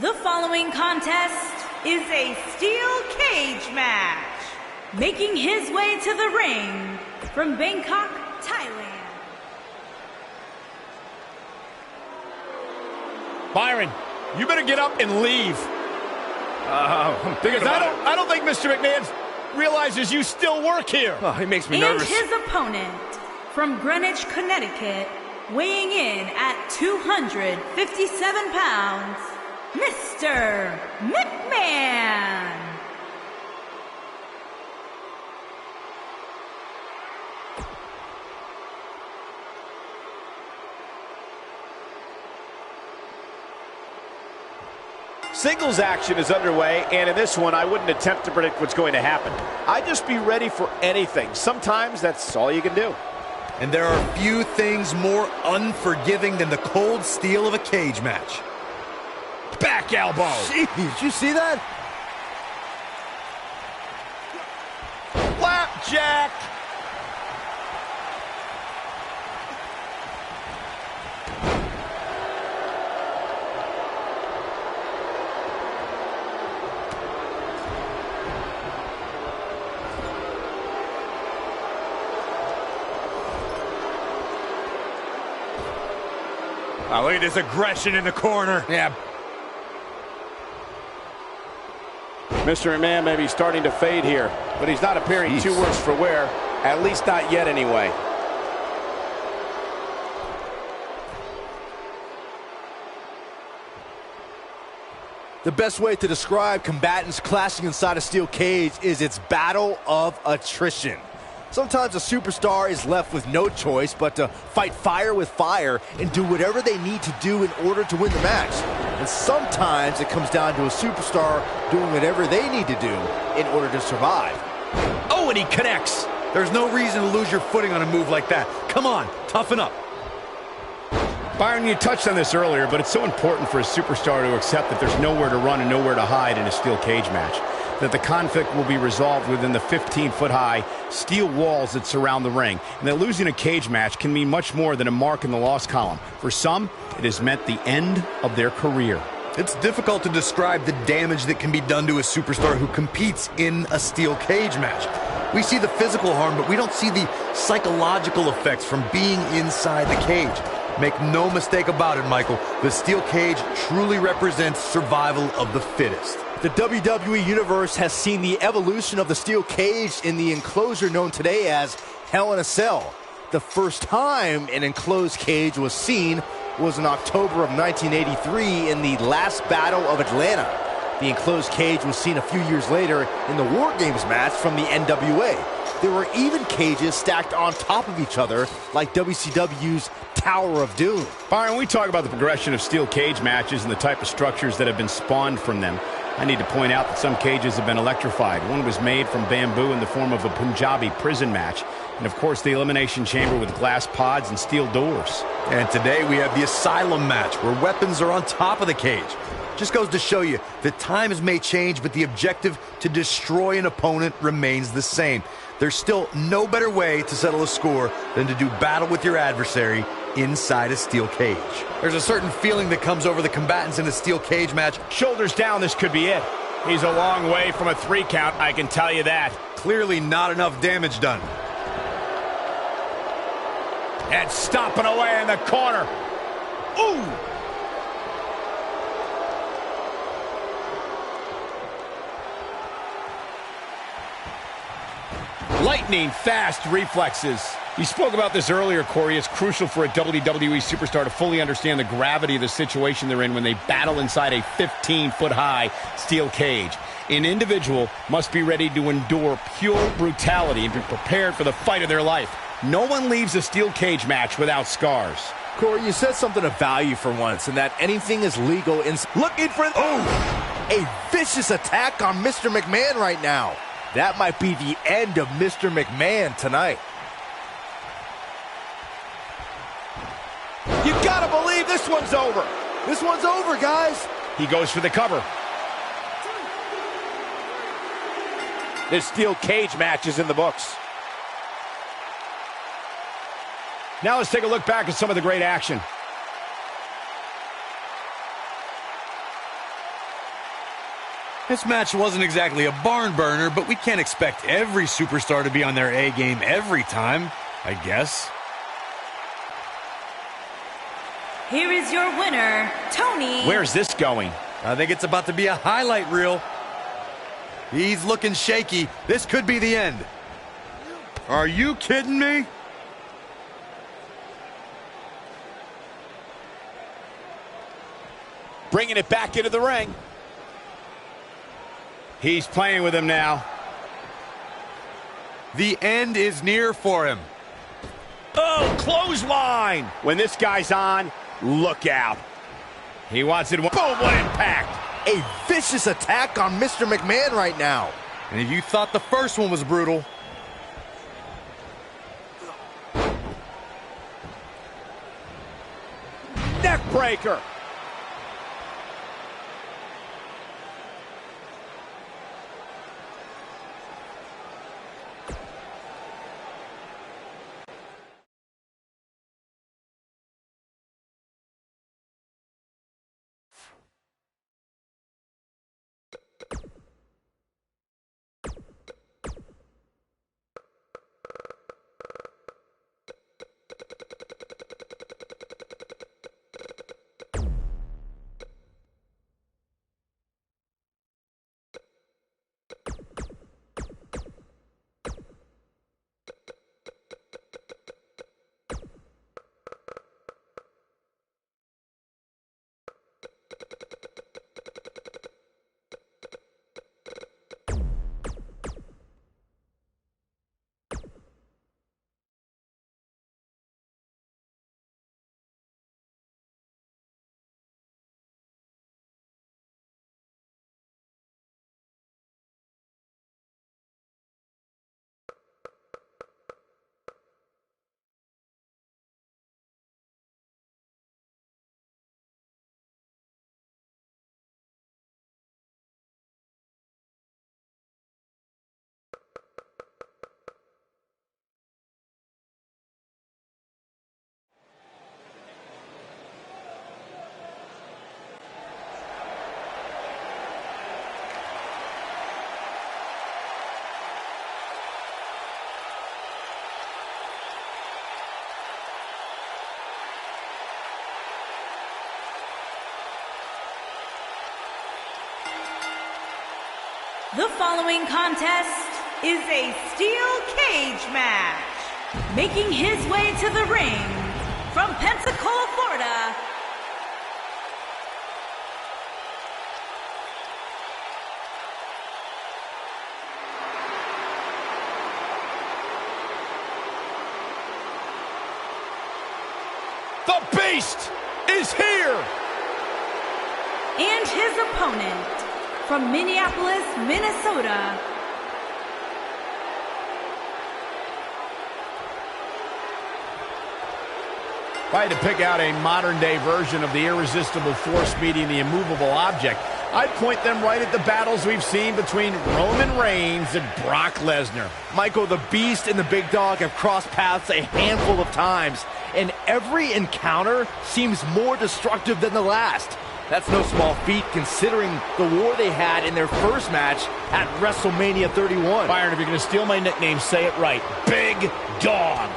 The following contest is a steel cage match. Making his way to the ring from Bangkok, Thailand. Byron, you better get up and leave. Because I don't think Mr. McMahon realizes you still work here. Oh, he makes me nervous. And his opponent from Greenwich, Connecticut, weighing in at 257 pounds, Mr. McMahon. Singles action is underway, and in this one, I wouldn't attempt to predict what's going to happen. I'd just be ready for anything. Sometimes that's all you can do. And there are few things more unforgiving than the cold steel of a cage match. Back elbow. Jeez, did you see that? Flapjack. Oh, look at this aggression in the corner. Yeah. Mr. McMahon may be starting to fade here, but he's not appearing too worse for wear, at least not yet anyway. The best way to describe combatants clashing inside a steel cage is its battle of attrition. Sometimes a superstar is left with no choice but to fight fire with fire and do whatever they need to do in order to win the match. And sometimes it comes down to a superstar doing whatever they need to do in order to survive. Oh, and he connects. There's no reason to lose your footing on a move like that. Come on, toughen up. Byron, you touched on this earlier, but it's so important for a superstar to accept that there's nowhere to run and nowhere to hide in a steel cage match. That the conflict will be resolved within the 15-foot-high steel walls that surround the ring. And that losing a cage match can mean much more than a mark in the loss column. For some, it has meant the end of their career. It's difficult to describe the damage that can be done to a superstar who competes in a steel cage match. We see the physical harm, but we don't see the psychological effects from being inside the cage. Make no mistake about it, Michael. The steel cage truly represents survival of the fittest. The WWE Universe has seen the evolution of the steel cage in the enclosure known today as Hell in a Cell. The first time an enclosed cage was seen was in October of 1983 in the last Battle of Atlanta. The enclosed cage was seen a few years later in the War Games match from the NWA. There were even cages stacked on top of each other like WCW's Tower of Doom. Byron, we talk about the progression of steel cage matches and the type of structures that have been spawned from them. I need to point out that some cages have been electrified. One was made from bamboo in the form of a Punjabi prison match. And of course, the elimination chamber with glass pods and steel doors. And today we have the asylum match where weapons are on top of the cage. Just goes to show you that times may change, but the objective to destroy an opponent remains the same. There's still no better way to settle a score than to do battle with your adversary inside a steel cage. There's a certain feeling that comes over the combatants in a steel cage match. Shoulders down, this could be it. He's a long way from a 3 count, I can tell you that. Clearly not enough damage done. And stomping away in the corner. Ooh! Lightning fast reflexes. You spoke about this earlier, Corey. It's crucial for a WWE superstar to fully understand the gravity of the situation they're in when they battle inside a 15-foot-high steel cage. An individual must be ready to endure pure brutality and be prepared for the fight of their life. No one leaves a steel cage match without scars. Corey, you said something of value for once, and that anything is legal in... Looking for... Oh! A vicious attack on Mr. McMahon right now. That might be the end of Mr. McMahon tonight. You gotta believe this one's over. This one's over, guys. He goes for the cover. This steel cage match is in the books. Now let's take a look back at some of the great action. This match wasn't exactly a barn burner, but we can't expect every superstar to be on their A game every time, I guess. Here is your winner, Tony. Where's this going? I think it's about to be a highlight reel. He's looking shaky. This could be the end. Are you kidding me? Bringing it back into the ring. He's playing with him now. The end is near for him. Oh, clothesline. When this guy's on, look out. He wants it. Boom, what impact. A vicious attack on Mr. McMahon right now. And if you thought the first one was brutal, neck breaker. The following contest is a steel cage match. Making his way to the ring from Pensacola, Florida, The Beast is here. and his opponent from Minneapolis, Minnesota, If I had to pick out a modern-day version of the irresistible force meeting the immovable object, I'd point them right at the battles we've seen between Roman Reigns and Brock Lesnar. Michael, the Beast and the Big Dog have crossed paths a handful of times, and every encounter seems more destructive than the last. That's no small feat considering the war they had in their first match at WrestleMania 31. Byron, if you're going to steal my nickname, say it right. Big Dog.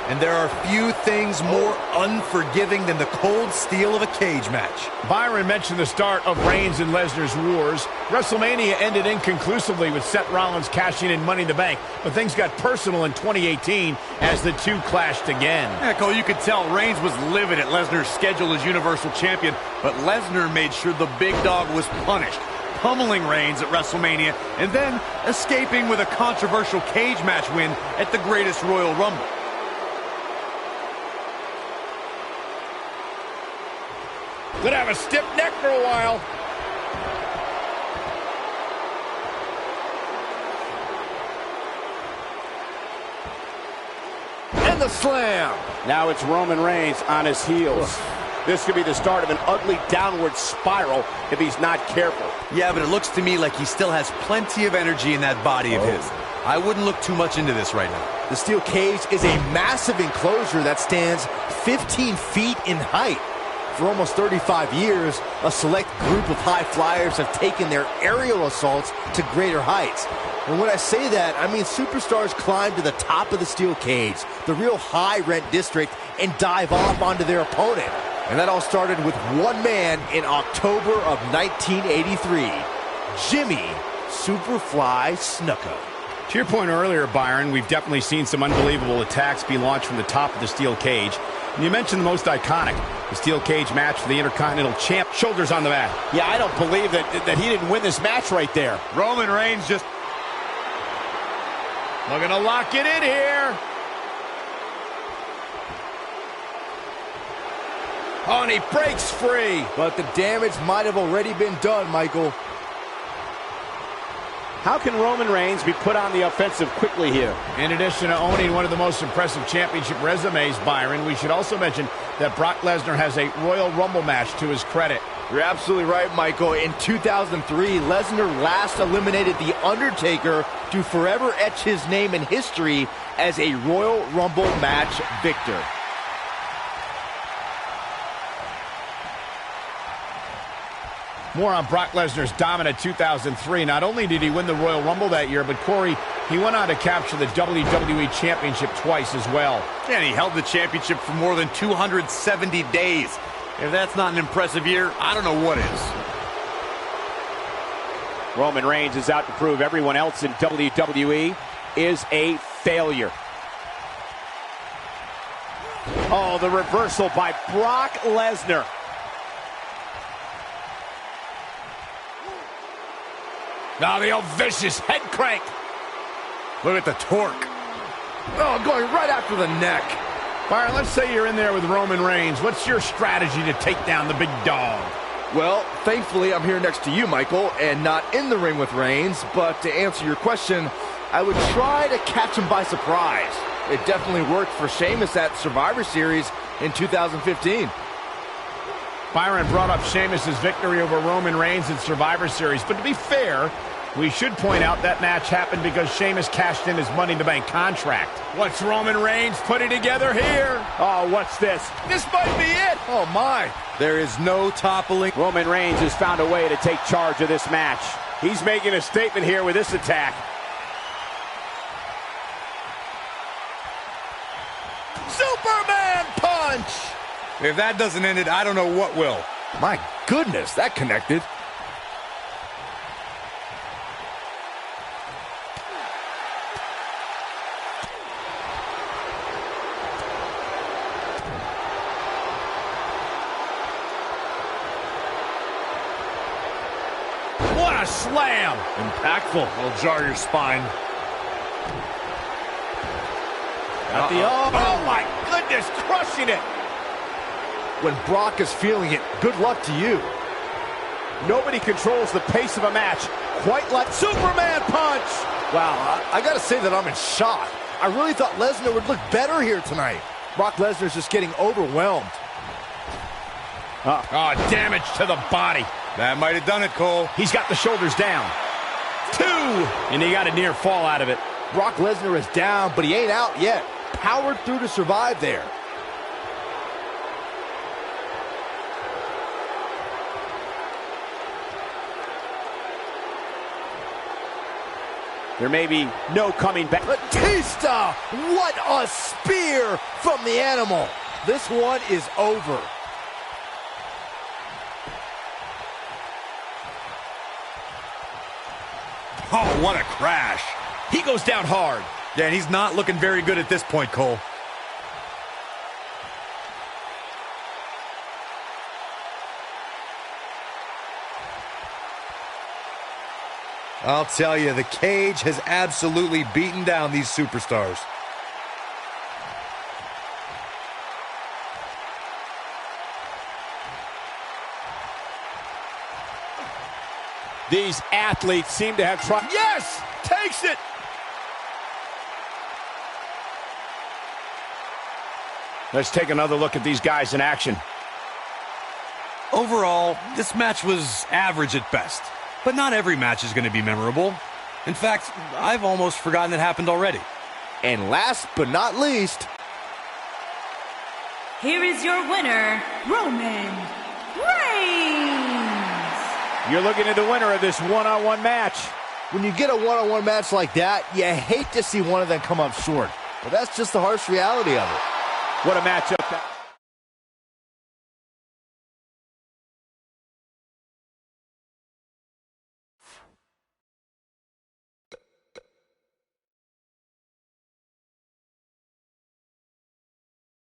and there are few things more unforgiving than the cold steel of a cage match. Byron mentioned the start of Reigns and Lesnar's wars. WrestleMania ended inconclusively with Seth Rollins cashing in Money in the Bank, but things got personal in 2018 as the two clashed again. Yeah, Cole, you could tell Reigns was livid at Lesnar's schedule as Universal Champion, but Lesnar made sure the big dog was punished, pummeling Reigns at WrestleMania and then escaping with a controversial cage match win at the Greatest Royal Rumble. Could have a stiff neck for a while. And the slam. Now it's Roman Reigns on his heels. This could be the start of an ugly downward spiral if he's not careful. Yeah, but it looks to me like he still has plenty of energy in that body of his. I wouldn't look too much into this right now. The steel cage is a massive enclosure that stands 15 feet in height. For almost 35 years, a select group of high flyers have taken their aerial assaults to greater heights. And when I say that, I mean superstars climb to the top of the steel cage, the real high-rent district, and dive off onto their opponent. And that all started with one man in October of 1983, Jimmy Superfly Snuka. To your point earlier, Byron, we've definitely seen some unbelievable attacks be launched from the top of the steel cage. And you mentioned the most iconic, the steel cage match for the Intercontinental Champ. Shoulders on the mat. Yeah, I don't believe that he didn't win this match right there. Roman Reigns just looking to lock it in here. Oh, and he breaks free. But the damage might have already been done, Michael. How can Roman Reigns be put on the offensive quickly here? In addition to owning one of the most impressive championship resumes, Byron, we should also mention that Brock Lesnar has a Royal Rumble match to his credit. You're absolutely right, Michael. In 2003, Lesnar last eliminated The Undertaker to forever etch his name in history as a Royal Rumble match victor. More on Brock Lesnar's dominant 2003. Not only did he win the Royal Rumble that year, but Corey, he went on to capture the WWE Championship twice as well. And he held the championship for more than 270 days. If that's not an impressive year, I don't know what is. Roman Reigns is out to prove everyone else in WWE is a failure. Oh, the reversal by Brock Lesnar. Now the old vicious head crank. Look at the torque. Oh, going right after the neck. Byron, let's say you're in there with Roman Reigns. What's your strategy to take down the big dog? Well, thankfully, I'm here next to you, Michael, and not in the ring with Reigns. But to answer your question, I would try to catch him by surprise. It definitely worked for Sheamus at Survivor Series in 2015. Byron brought up Sheamus' victory over Roman Reigns in Survivor Series. But to be fair, we should point out that match happened because Sheamus cashed in his Money in the Bank contract. What's Roman Reigns putting together here? Oh, what's this? This might be it. Oh, my. There is no toppling. Roman Reigns has found a way to take charge of this match. He's making a statement here with this attack. Superman punch! If that doesn't end it, I don't know what will. My goodness, that connected. What a slam! Impactful. Will jar your spine. Got the oh my goodness, crushing it! When Brock is feeling it, good luck to you. Nobody controls the pace of a match quite like Superman punch. Wow, I gotta say that I'm in shock. I really thought Lesnar would look better here tonight. Brock Lesnar's just getting overwhelmed. Oh, damage to the body. That might have done it, Cole. He's got the shoulders down. 2! And he got a near fall out of it. Brock Lesnar is down, but he ain't out yet. Powered through to survive there. There may be no coming back. Batista! What a spear from the animal. This one is over. Oh, what a crash. He goes down hard. Yeah, and he's not looking very good at this point, Cole. I'll tell you, the cage has absolutely beaten down these superstars. These athletes seem to have tried. Yes! Takes it! Let's take another look at these guys in action. Overall, this match was average at best. But not every match is going to be memorable. In fact, I've almost forgotten it happened already. And last but not least, here is your winner, Roman Reigns. You're looking at the winner of this one-on-one match. When you get a one-on-one match like that, you hate to see one of them come up short. But that's just the harsh reality of it. What a matchup.